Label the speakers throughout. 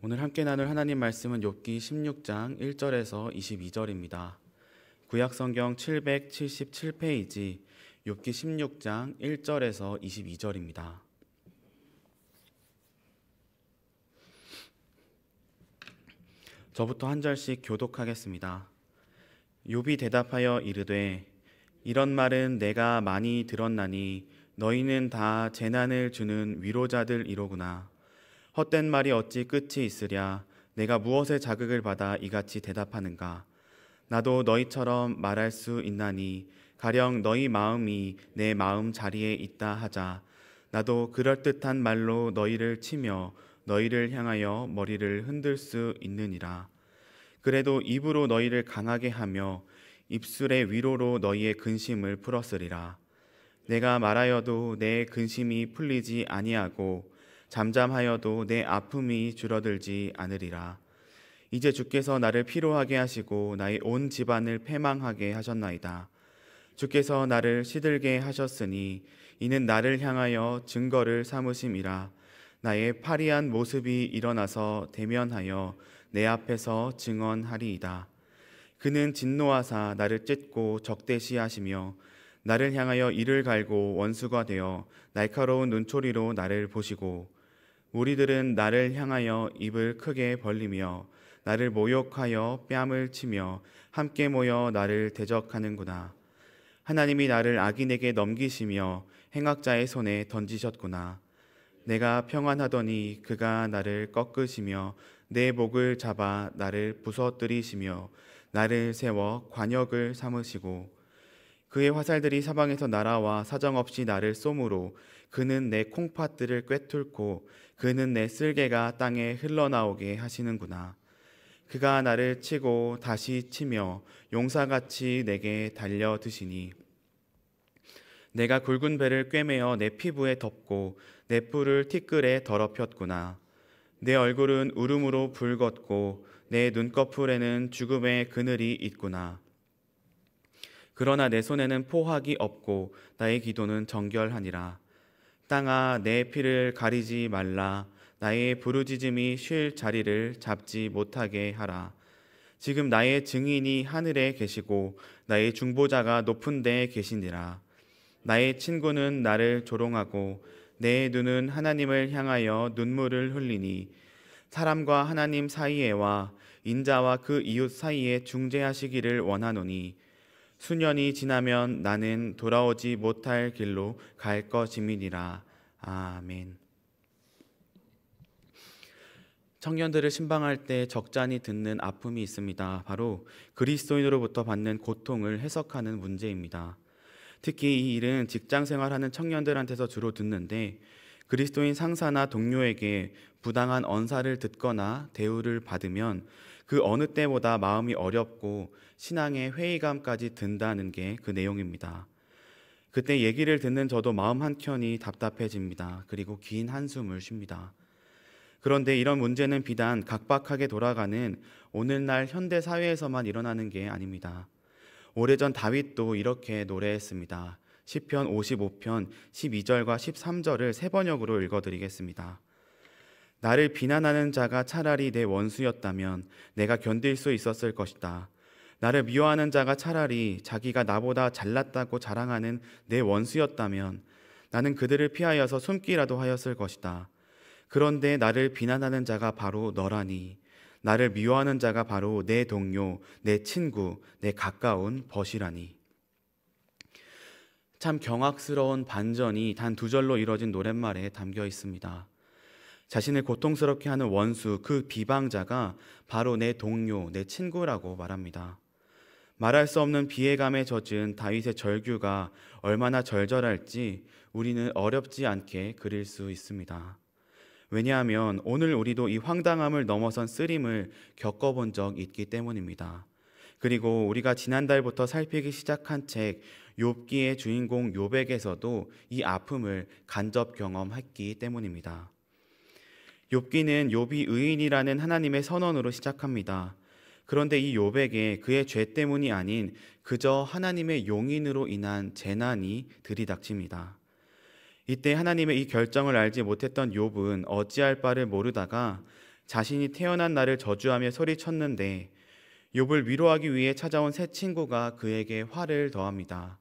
Speaker 1: 오늘 함께 나눌 하나님 말씀은 욥기 16장 1절에서 22절입니다. 구약성경 777페이지 욥기 16장 1절에서 22절입니다. 저부터 한 절씩 교독하겠습니다. 욥이 대답하여 이르되 이런 말은 내가 많이 들었나니 너희는 다 재난을 주는 위로자들이로구나. 헛된 말이 어찌 끝이 있으랴. 내가 무엇에 자극을 받아 이같이 대답하는가. 나도 너희처럼 말할 수 있나니 가령 너희 마음이 내 마음 자리에 있다 하자. 나도 그럴듯한 말로 너희를 치며 너희를 향하여 머리를 흔들 수 있느니라. 그래도 입으로 너희를 강하게 하며 입술의 위로로 너희의 근심을 풀었으리라. 내가 말하여도 내 근심이 풀리지 아니하고 잠잠하여도 내 아픔이 줄어들지 않으리라. 이제 주께서 나를 피로하게 하시고 나의 온 집안을 패망하게 하셨나이다. 주께서 나를 시들게 하셨으니 이는 나를 향하여 증거를 삼으심이라. 나의 파리한 모습이 일어나서 대면하여 내 앞에서 증언하리이다. 그는 진노하사 나를 찢고 적대시하시며 나를 향하여 이를 갈고 원수가 되어 날카로운 눈초리로 나를 보시고 무리들은 나를 향하여 입을 크게 벌리며 나를 모욕하여 뺨을 치며 함께 모여 나를 대적하는구나. 하나님이 나를 악인에게 넘기시며 행악자의 손에 던지셨구나. 내가 평안하더니 그가 나를 꺾으시며 내 목을 잡아 나를 부서뜨리시며 나를 세워 관역을 삼으시고 그의 화살들이 사방에서 날아와 사정없이 나를 쏘므로 그는 내 콩팥들을 꿰뚫고 그는 내 쓸개가 땅에 흘러나오게 하시는구나. 그가 나를 치고 다시 치며 용사같이 내게 달려드시니 내가 굵은 배를 꿰매어 내 피부에 덮고 내 뿔을 티끌에 더럽혔구나. 내 얼굴은 울음으로 붉었고 내 눈꺼풀에는 죽음의 그늘이 있구나. 그러나 내 손에는 포학이 없고 나의 기도는 정결하니라. 땅아 내 피를 가리지 말라. 나의 부르짖음이 쉴 자리를 잡지 못하게 하라. 지금 나의 증인이 하늘에 계시고 나의 중보자가 높은 데에 계시니라. 나의 친구는 나를 조롱하고 내 눈은 하나님을 향하여 눈물을 흘리니 사람과 하나님 사이에와 인자와 그 이웃 사이에 중재하시기를 원하노니 수년이 지나면 나는 돌아오지 못할 길로 갈 것임이니라. 아멘. 청년들을 신방할 때 적잖이 듣는 아픔이 있습니다. 바로 그리스도인으로부터 받는 고통을 해석하는 문제입니다. 특히 이 일은 직장 생활하는 청년들한테서 주로 듣는데 그리스도인 상사나 동료에게 부당한 언사를 듣거나 대우를 받으면 그 어느 때보다 마음이 어렵고 신앙의 회의감까지 든다는 게 그 내용입니다. 그때 얘기를 듣는 저도 마음 한켠이 답답해집니다. 그리고 긴 한숨을 쉽니다. 그런데 이런 문제는 비단 각박하게 돌아가는 오늘날 현대 사회에서만 일어나는 게 아닙니다. 오래전 다윗도 이렇게 노래했습니다. 시편 55편 12절과 13절을 세 번역으로 읽어드리겠습니다. 나를 비난하는 자가 차라리 내 원수였다면 내가 견딜 수 있었을 것이다. 나를 미워하는 자가 차라리 자기가 나보다 잘났다고 자랑하는 내 원수였다면 나는 그들을 피하여서 숨기라도 하였을 것이다. 그런데 나를 비난하는 자가 바로 너라니 나를 미워하는 자가 바로 내 동료, 내 친구, 내 가까운 벗이라니. 참 경악스러운 반전이 단 두 절로 이뤄진 노랫말에 담겨 있습니다. 자신을 고통스럽게 하는 원수, 그 비방자가 바로 내 동료, 내 친구라고 말합니다. 말할 수 없는 비애감에 젖은 다윗의 절규가 얼마나 절절할지 우리는 어렵지 않게 그릴 수 있습니다. 왜냐하면 오늘 우리도 이 황당함을 넘어선 쓰림을 겪어본 적 있기 때문입니다. 그리고 우리가 지난달부터 살피기 시작한 책 욥기의 주인공 욥에게서도 이 아픔을 간접 경험했기 때문입니다. 욥기는 욥이 의인이라는 하나님의 선언으로 시작합니다. 그런데 이 욥에게 그의 죄 때문이 아닌 그저 하나님의 용인으로 인한 재난이 들이닥칩니다. 이때 하나님의 이 결정을 알지 못했던 욥은 어찌할 바를 모르다가 자신이 태어난 날을 저주하며 소리쳤는데 욥을 위로하기 위해 찾아온 새 친구가 그에게 화를 더합니다.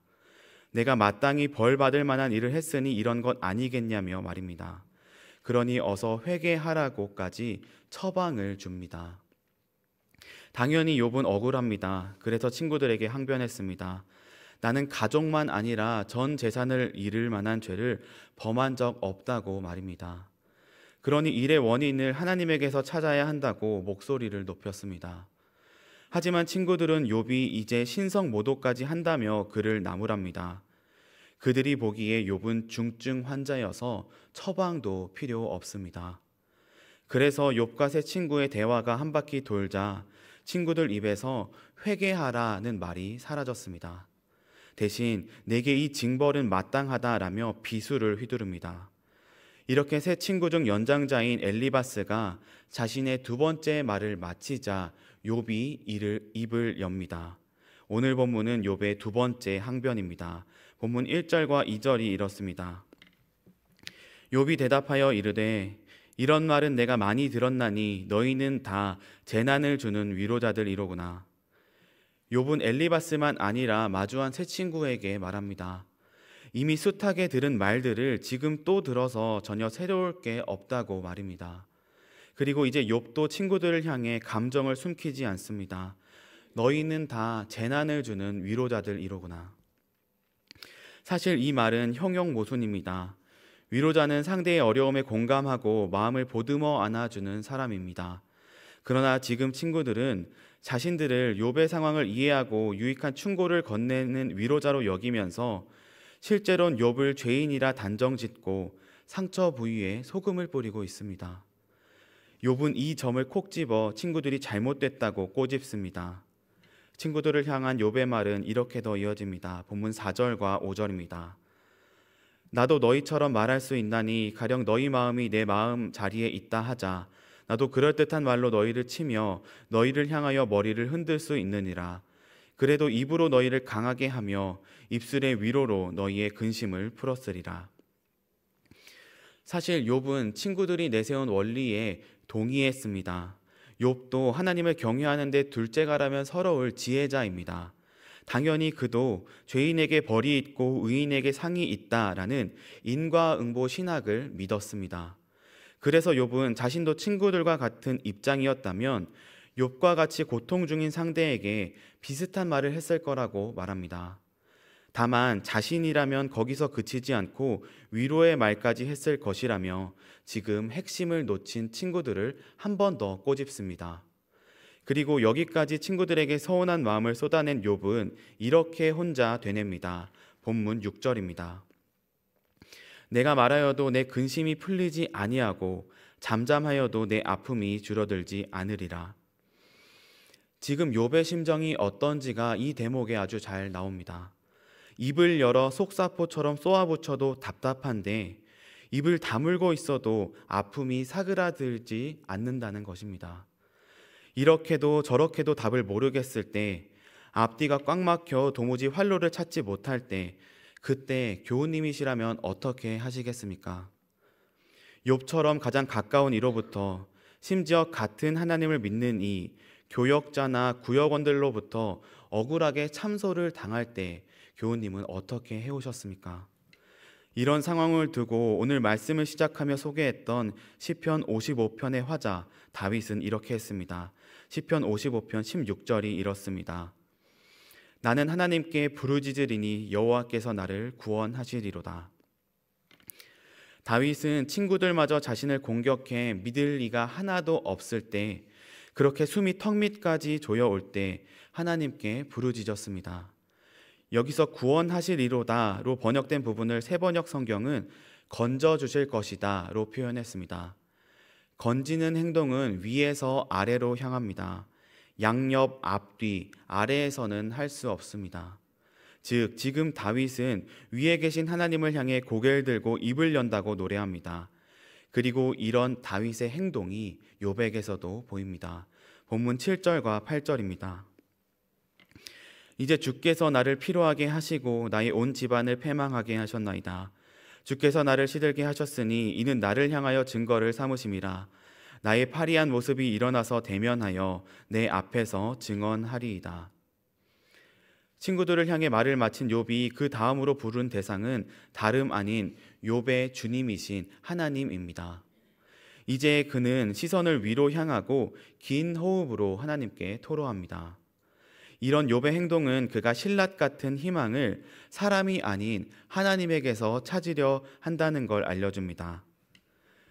Speaker 1: 내가 마땅히 벌 받을 만한 일을 했으니 이런 것 아니겠냐며 말입니다. 그러니 어서 회개하라고까지 처방을 줍니다. 당연히 욥은 억울합니다. 그래서 친구들에게 항변했습니다. 나는 가족만 아니라 전 재산을 잃을 만한 죄를 범한 적 없다고 말입니다. 그러니 일의 원인을 하나님에게서 찾아야 한다고 목소리를 높였습니다. 하지만 친구들은 욥이 이제 신성모독까지 한다며 그를 나무랍니다. 그들이 보기에 욥은 중증 환자여서 처방도 필요 없습니다. 그래서 욥과 새 친구의 대화가 한 바퀴 돌자 친구들 입에서 회개하라는 말이 사라졌습니다. 대신 내게 이 징벌은 마땅하다라며 비수를 휘두릅니다. 이렇게 새 친구 중 연장자인 엘리바스가 자신의 두 번째 말을 마치자 욥이 입을 엽니다. 오늘 본문은 욥의 두 번째 항변입니다. 본문 1절과 2절이 이렇습니다. 욥이 대답하여 이르되 이런 말은 내가 많이 들었나니 너희는 다 재난을 주는 위로자들이로구나. 욥은 엘리바스만 아니라 마주한 새 친구에게 말합니다. 이미 숱하게 들은 말들을 지금 또 들어서 전혀 새로울 게 없다고 말입니다. 그리고 이제 욥도 친구들을 향해 감정을 숨기지 않습니다. 너희는 다 재난을 주는 위로자들이로구나. 사실 이 말은 형용모순입니다. 위로자는 상대의 어려움에 공감하고 마음을 보듬어 안아주는 사람입니다. 그러나 지금 친구들은 자신들을 욥의 상황을 이해하고 유익한 충고를 건네는 위로자로 여기면서 실제로는 욥을 죄인이라 단정짓고 상처 부위에 소금을 뿌리고 있습니다. 욥은 이 점을 콕 집어 친구들이 잘못됐다고 꼬집습니다. 친구들을 향한 욥의 말은 이렇게 더 이어집니다. 본문 4절과 5절입니다. 나도 너희처럼 말할 수 있나니 가령 너희 마음이 내 마음 자리에 있다 하자. 나도 그럴듯한 말로 너희를 치며 너희를 향하여 머리를 흔들 수 있느니라. 그래도 입으로 너희를 강하게 하며 입술의 위로로 너희의 근심을 풀었으리라. 사실 욥은 친구들이 내세운 원리에 동의했습니다. 욥도 하나님을 경외하는 데 둘째가라면 서러울 지혜자입니다. 당연히 그도 죄인에게 벌이 있고 의인에게 상이 있다라는 인과응보 신학을 믿었습니다. 그래서 욥은 자신도 친구들과 같은 입장이었다면 욥과 같이 고통 중인 상대에게 비슷한 말을 했을 거라고 말합니다. 다만 자신이라면 거기서 그치지 않고 위로의 말까지 했을 것이라며 지금 핵심을 놓친 친구들을 한 번 더 꼬집습니다. 그리고 여기까지 친구들에게 서운한 마음을 쏟아낸 욥은 이렇게 혼자 되냅니다. 본문 6절입니다. 내가 말하여도 내 근심이 풀리지 아니하고 잠잠하여도 내 아픔이 줄어들지 않으리라. 지금 욥의 심정이 어떤지가 이 대목에 아주 잘 나옵니다. 입을 열어 속사포처럼 쏘아붙여도 답답한데 입을 다물고 있어도 아픔이 사그라들지 않는다는 것입니다. 이렇게도 저렇게도 답을 모르겠을 때, 앞뒤가 꽉 막혀 도무지 활로를 찾지 못할 때, 그때 교우님이시라면 어떻게 하시겠습니까? 욥처럼 가장 가까운 이로부터, 심지어 같은 하나님을 믿는 이 교역자나 구역원들로부터 억울하게 참소를 당할 때 교우님은 어떻게 해오셨습니까? 이런 상황을 두고 오늘 말씀을 시작하며 소개했던 시편 55편의 화자 다윗은 이렇게 했습니다. 시편 55편 16절이 이렇습니다. 나는 하나님께 부르짖으리니 여호와께서 나를 구원하시리로다. 다윗은 친구들마저 자신을 공격해 믿을 리가 하나도 없을 때, 그렇게 숨이 턱 밑까지 조여올 때 하나님께 부르짖었습니다. 여기서 구원하시리로다로 번역된 부분을 새번역 성경은 건져주실 것이다로 표현했습니다. 건지는 행동은 위에서 아래로 향합니다. 양옆, 앞뒤, 아래에서는 할 수 없습니다. 즉 지금 다윗은 위에 계신 하나님을 향해 고개를 들고 입을 연다고 노래합니다. 그리고 이런 다윗의 행동이 욥에게서도 보입니다. 본문 7절과 8절입니다. 이제 주께서 나를 피로하게 하시고 나의 온 집안을 패망하게 하셨나이다. 주께서 나를 시들게 하셨으니 이는 나를 향하여 증거를 삼으심이라. 나의 파리한 모습이 일어나서 대면하여 내 앞에서 증언하리이다. 친구들을 향해 말을 마친 욥이 그 다음으로 부른 대상은 다름 아닌 욥의 주님이신 하나님입니다. 이제 그는 시선을 위로 향하고 긴 호흡으로 하나님께 토로합니다. 이런 욥의 행동은 그가 신라 같은 희망을 사람이 아닌 하나님에게서 찾으려 한다는 걸 알려줍니다.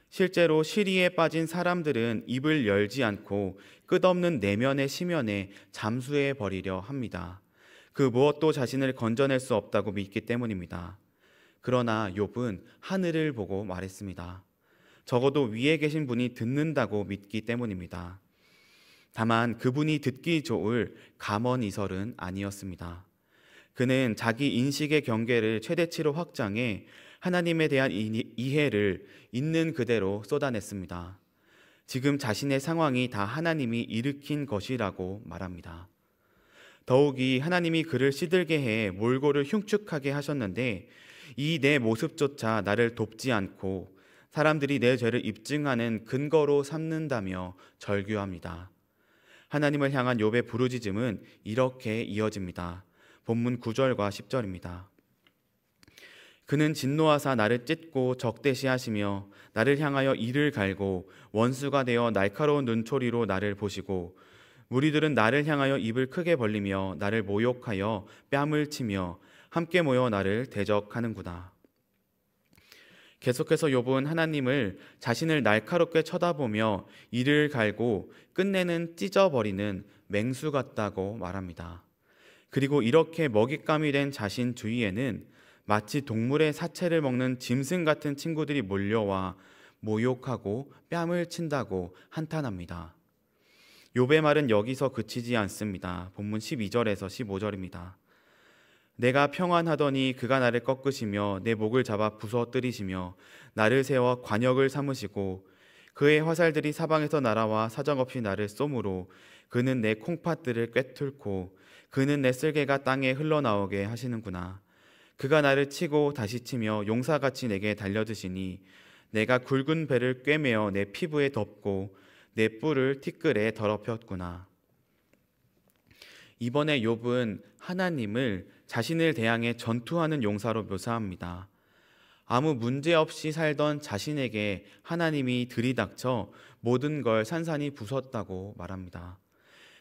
Speaker 1: 실제로 시리에 빠진 사람들은 입을 열지 않고 끝없는 내면의 심연에 잠수해 버리려 합니다. 그 무엇도 자신을 건져낼 수 없다고 믿기 때문입니다. 그러나 욥은 하늘을 보고 말했습니다. 적어도 위에 계신 분이 듣는다고 믿기 때문입니다. 다만 그분이 듣기 좋을 감언이설은 아니었습니다. 그는 자기 인식의 경계를 최대치로 확장해 하나님에 대한 이해를 있는 그대로 쏟아냈습니다. 지금 자신의 상황이 다 하나님이 일으킨 것이라고 말합니다. 더욱이 하나님이 그를 시들게 해 몰골을 흉측하게 하셨는데 이 내 모습조차 나를 돕지 않고 사람들이 내 죄를 입증하는 근거로 삼는다며 절규합니다. 하나님을 향한 욥의 부르짖음은 이렇게 이어집니다. 본문 9절과 10절입니다. 그는 진노하사 나를 찢고 적대시하시며 나를 향하여 이를 갈고 원수가 되어 날카로운 눈초리로 나를 보시고 무리들은 나를 향하여 입을 크게 벌리며 나를 모욕하여 뺨을 치며 함께 모여 나를 대적하는구나. 계속해서 욥은 하나님을 자신을 날카롭게 쳐다보며 이를 갈고 끝내는 찢어버리는 맹수 같다고 말합니다. 그리고 이렇게 먹잇감이 된 자신 주위에는 마치 동물의 사체를 먹는 짐승 같은 친구들이 몰려와 모욕하고 뺨을 친다고 한탄합니다. 욥의 말은 여기서 그치지 않습니다. 본문 12절에서 15절입니다. 내가 평안하더니 그가 나를 꺾으시며 내 목을 잡아 부서뜨리시며 나를 세워 관역을 삼으시고 그의 화살들이 사방에서 날아와 사정없이 나를 쏘므로 그는 내 콩팥들을 꿰뚫고 그는 내 쓸개가 땅에 흘러나오게 하시는구나. 그가 나를 치고 다시 치며 용사같이 내게 달려드시니 내가 굵은 배를 꿰매어 내 피부에 덮고 내 뿔을 티끌에 더럽혔구나. 이번에 욥은 하나님을 자신을 대항해 전투하는 용사로 묘사합니다. 아무 문제 없이 살던 자신에게 하나님이 들이닥쳐 모든 걸 산산이 부쉈다고 말합니다.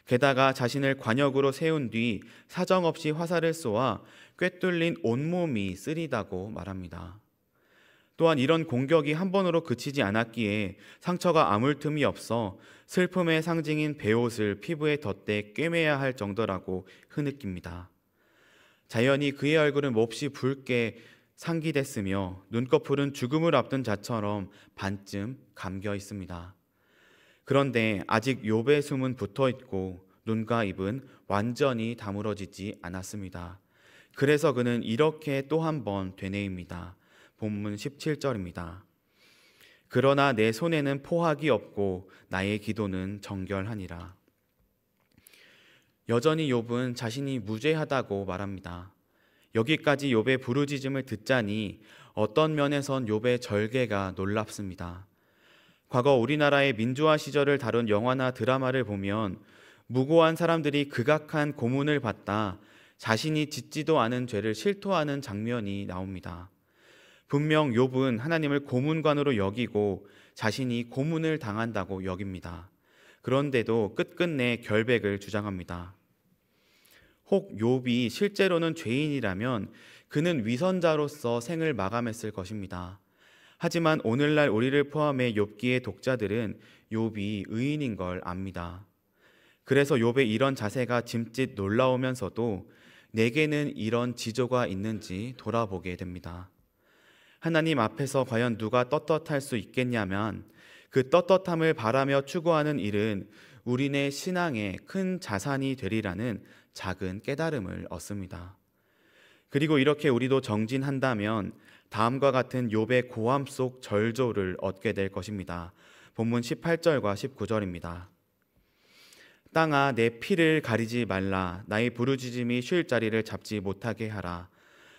Speaker 1: 게다가 자신을 관역으로 세운 뒤 사정없이 화살을 쏘아 꿰뚫린 온몸이 쓰리다고 말합니다. 또한 이런 공격이 한 번으로 그치지 않았기에 상처가 아물 틈이 없어 슬픔의 상징인 베옷을 피부에 덧대 꿰매야 할 정도라고 흐느낍니다. 자연히 그의 얼굴은 몹시 붉게 상기됐으며 눈꺼풀은 죽음을 앞둔 자처럼 반쯤 감겨 있습니다. 그런데 아직 욥의 숨은 붙어 있고 눈과 입은 완전히 다물어지지 않았습니다. 그래서 그는 이렇게 또 한 번 되뇌입니다. 본문 17절입니다. 그러나 내 손에는 포학이 없고 나의 기도는 정결하니라. 여전히 욥은 자신이 무죄하다고 말합니다. 여기까지 욥의 부르짖음을 듣자니 어떤 면에선 욥의 절개가 놀랍습니다. 과거 우리나라의 민주화 시절을 다룬 영화나 드라마를 보면 무고한 사람들이 극악한 고문을 받다 자신이 짓지도 않은 죄를 실토하는 장면이 나옵니다. 분명 욥은 하나님을 고문관으로 여기고 자신이 고문을 당한다고 여깁니다. 그런데도 끝끝내 결백을 주장합니다. 혹 욥이 실제로는 죄인이라면 그는 위선자로서 생을 마감했을 것입니다. 하지만 오늘날 우리를 포함해 욥기의 독자들은 욥이 의인인 걸 압니다. 그래서 욥의 이런 자세가 짐짓 놀라우면서도 내게는 이런 지조가 있는지 돌아보게 됩니다. 하나님 앞에서 과연 누가 떳떳할 수 있겠냐면 그 떳떳함을 바라며 추구하는 일은 우리네 신앙의 큰 자산이 되리라는 작은 깨달음을 얻습니다. 그리고 이렇게 우리도 정진한다면 다음과 같은 욥의 고함 속 절조를 얻게 될 것입니다. 본문 18절과 19절입니다. 땅아 내 피를 가리지 말라. 나의 부르짖음이 쉴 자리를 잡지 못하게 하라.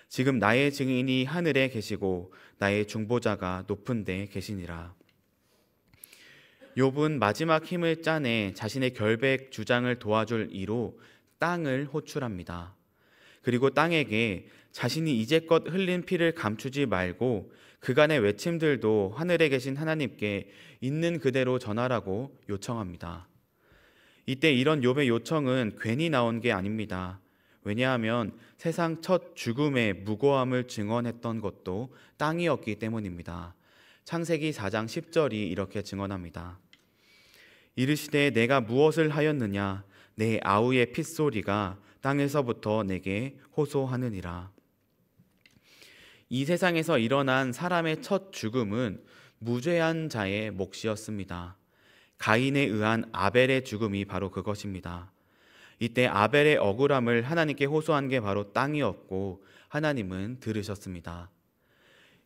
Speaker 1: 지금 나의 증인이 하늘에 계시고 나의 중보자가 높은 데 계시니라. 욥은 마지막 힘을 짜내 자신의 결백 주장을 도와줄 이로 땅을 호출합니다. 그리고 땅에게 자신이 이제껏 흘린 피를 감추지 말고 그간의 외침들도 하늘에 계신 하나님께 있는 그대로 전하라고 요청합니다. 이때 이런 욥의 요청은 괜히 나온 게 아닙니다. 왜냐하면 세상 첫 죽음의 무고함을 증언했던 것도 땅이었기 때문입니다. 창세기 4장 10절이 이렇게 증언합니다. 이르시되 내가 무엇을 하였느냐 내 아우의 핏소리가 땅에서부터 내게 호소하느니라. 이 세상에서 일어난 사람의 첫 죽음은 무죄한 자의 몫이었습니다. 가인에 의한 아벨의 죽음이 바로 그것입니다. 이때 아벨의 억울함을 하나님께 호소한 게 바로 땅이었고 하나님은 들으셨습니다.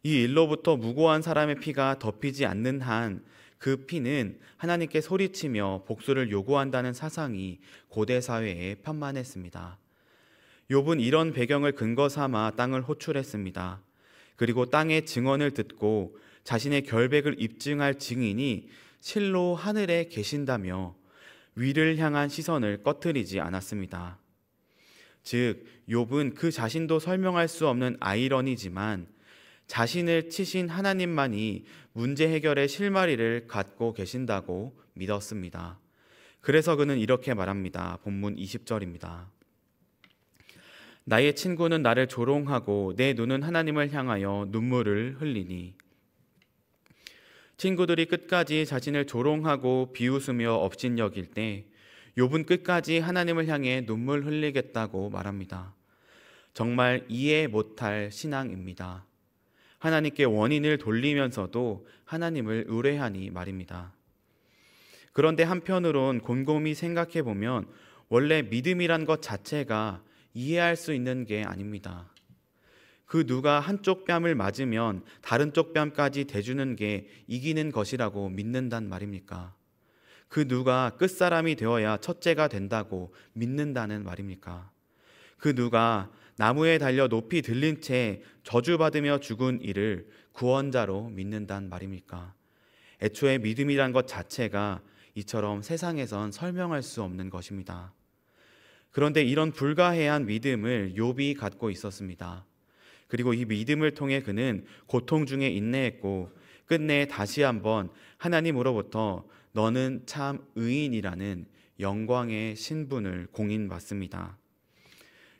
Speaker 1: 이 일로부터 무고한 사람의 피가 덮이지 않는 한 그 피는 하나님께 소리치며 복수를 요구한다는 사상이 고대 사회에 편만했습니다. 욥은 이런 배경을 근거 삼아 땅을 호출했습니다. 그리고 땅의 증언을 듣고 자신의 결백을 입증할 증인이 실로 하늘에 계신다며 위를 향한 시선을 꺼트리지 않았습니다. 즉, 욥은 그 자신도 설명할 수 없는 아이러니지만 자신을 치신 하나님만이 문제 해결의 실마리를 갖고 계신다고 믿었습니다. 그래서 그는 이렇게 말합니다. 본문 20절입니다. 나의 친구는 나를 조롱하고 내 눈은 하나님을 향하여 눈물을 흘리니. 친구들이 끝까지 자신을 조롱하고 비웃으며 업신여길 때 욥은 끝까지 하나님을 향해 눈물 흘리겠다고 말합니다. 정말 이해 못할 신앙입니다. 하나님께 원인을 돌리면서도 하나님을 의뢰하니 말입니다. 그런데 한편으론 곰곰이 생각해 보면 원래 믿음이란 것 자체가 이해할 수 있는 게 아닙니다. 그 누가 한쪽 뺨을 맞으면 다른 쪽 뺨까지 대주는 게 이기는 것이라고 믿는단 말입니까? 그 누가 끝사람이 되어야 첫째가 된다고 믿는다는 말입니까? 그 누가 나무에 달려 높이 들린 채 저주받으며 죽은 이를 구원자로 믿는단 말입니까? 애초에 믿음이란 것 자체가 이처럼 세상에선 설명할 수 없는 것입니다. 그런데 이런 불가해한 믿음을 욥이 갖고 있었습니다. 그리고 이 믿음을 통해 그는 고통 중에 인내했고 끝내 다시 한번 하나님으로부터 너는 참 의인이라는 영광의 신분을 공인받습니다.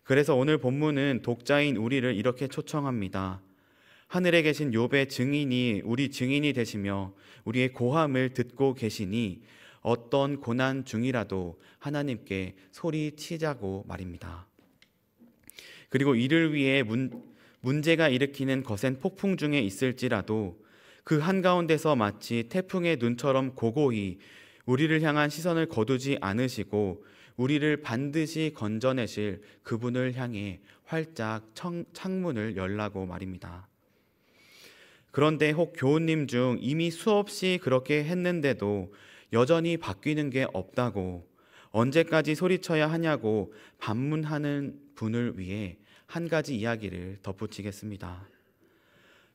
Speaker 1: 그래서 오늘 본문은 독자인 우리를 이렇게 초청합니다. 하늘에 계신 욥의 증인이 우리 증인이 되시며 우리의 고함을 듣고 계시니 어떤 고난 중이라도 하나님께 소리치자고 말입니다. 그리고 이를 위해 문제가 일으키는 거센 폭풍 중에 있을지라도 그 한가운데서 마치 태풍의 눈처럼 고고히 우리를 향한 시선을 거두지 않으시고 우리를 반드시 건져내실 그분을 향해 활짝 창문을 열라고 말입니다. 그런데 혹 교우님 중 이미 수없이 그렇게 했는데도 여전히 바뀌는 게 없다고 언제까지 소리쳐야 하냐고 반문하는 분을 위해 한 가지 이야기를 덧붙이겠습니다.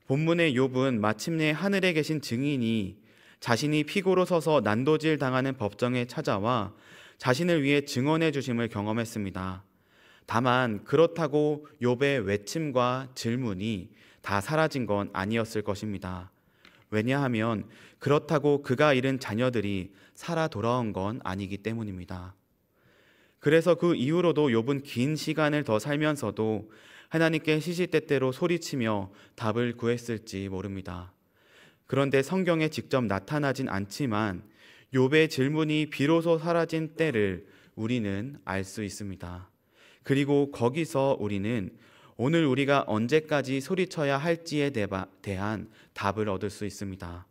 Speaker 1: 본문의 욥은 마침내 하늘에 계신 증인이 자신이 피고로 서서 난도질 당하는 법정에 찾아와 자신을 위해 증언해 주심을 경험했습니다. 다만 그렇다고 욥의 외침과 질문이 다 사라진 건 아니었을 것입니다. 왜냐하면 그렇다고 그가 잃은 자녀들이 살아 돌아온 건 아니기 때문입니다. 그래서 그 이후로도 욥은 긴 시간을 더 살면서도 하나님께 시시때때로 소리치며 답을 구했을지 모릅니다. 그런데 성경에 직접 나타나진 않지만 욥의 질문이 비로소 사라진 때를 우리는 알 수 있습니다. 그리고 거기서 우리는 오늘 우리가 언제까지 소리쳐야 할지에 대한 답을 얻을 수 있습니다.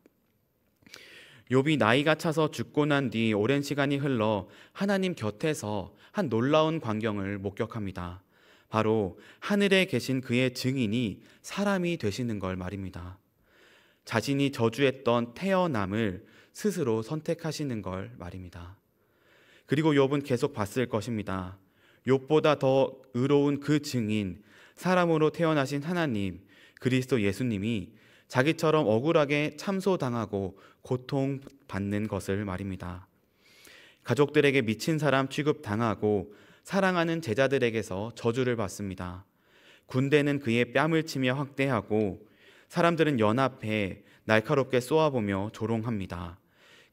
Speaker 1: 욥이 나이가 차서 죽고 난 뒤 오랜 시간이 흘러 하나님 곁에서 한 놀라운 광경을 목격합니다. 바로 하늘에 계신 그의 증인이 사람이 되시는 걸 말입니다. 자신이 저주했던 태어남을 스스로 선택하시는 걸 말입니다. 그리고 욥은 계속 봤을 것입니다. 욥보다 더 의로운 그 증인, 사람으로 태어나신 하나님, 그리스도 예수님이 자기처럼 억울하게 참소당하고 고통받는 것을 말입니다. 가족들에게 미친 사람 취급당하고 사랑하는 제자들에게서 저주를 받습니다. 군대는 그의 뺨을 치며 학대하고 사람들은 연합해 날카롭게 쏘아보며 조롱합니다.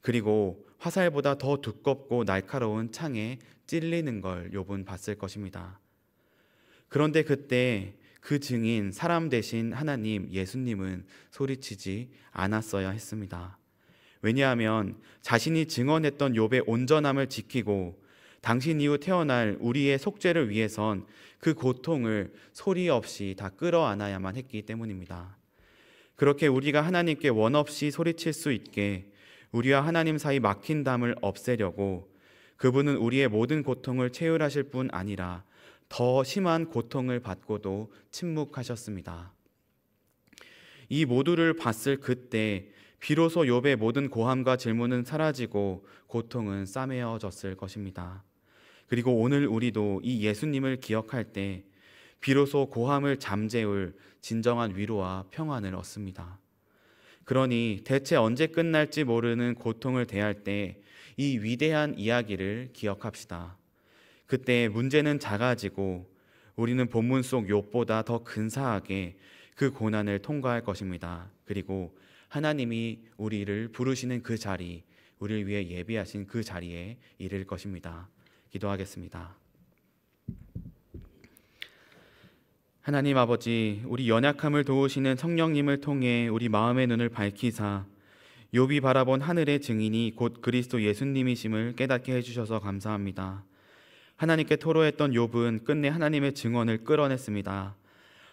Speaker 1: 그리고 화살보다 더 두껍고 날카로운 창에 찔리는 걸 욥은 봤을 것입니다. 그런데 그때 그 증인 사람 대신 하나님 예수님은 소리치지 않았어야 했습니다. 왜냐하면 자신이 증언했던 욥의 온전함을 지키고 당신 이후 태어날 우리의 속죄를 위해선 그 고통을 소리 없이 다 끌어안아야만 했기 때문입니다. 그렇게 우리가 하나님께 원 없이 소리칠 수 있게 우리와 하나님 사이 막힌 담을 없애려고 그분은 우리의 모든 고통을 채울하실 뿐 아니라 더 심한 고통을 받고도 침묵하셨습니다. 이 모두를 봤을 그때 비로소 욥의 모든 고함과 질문은 사라지고 고통은 싸매어졌을 것입니다. 그리고 오늘 우리도 이 예수님을 기억할 때 비로소 고함을 잠재울 진정한 위로와 평안을 얻습니다. 그러니 대체 언제 끝날지 모르는 고통을 대할 때 이 위대한 이야기를 기억합시다. 그때 문제는 작아지고 우리는 본문 속 욥보다 더 근사하게 그 고난을 통과할 것입니다. 그리고 하나님이 우리를 부르시는 그 자리, 우리를 위해 예비하신 그 자리에 이를 것입니다. 기도하겠습니다. 하나님 아버지, 우리 연약함을 도우시는 성령님을 통해 우리 마음의 눈을 밝히사 욥이 바라본 하늘의 증인이 곧 그리스도 예수님이심을 깨닫게 해주셔서 감사합니다. 하나님께 토로했던 욥은 끝내 하나님의 증언을 끌어냈습니다.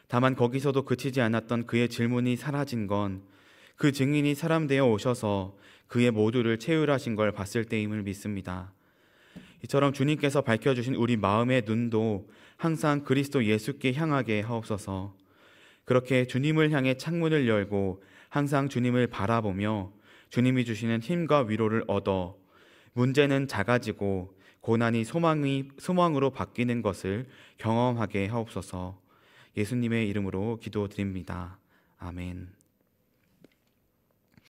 Speaker 1: 다만 거기서도 그치지 않았던 그의 질문이 사라진 건 그 증인이 사람 되어 오셔서 그의 모두를 채울하신 걸 봤을 때임을 믿습니다. 이처럼 주님께서 밝혀주신 우리 마음의 눈도 항상 그리스도 예수께 향하게 하옵소서. 그렇게 주님을 향해 창문을 열고 항상 주님을 바라보며 주님이 주시는 힘과 위로를 얻어 문제는 작아지고 고난이 소망으로 바뀌는 것을 경험하게 하옵소서. 예수님의 이름으로 기도드립니다. 아멘.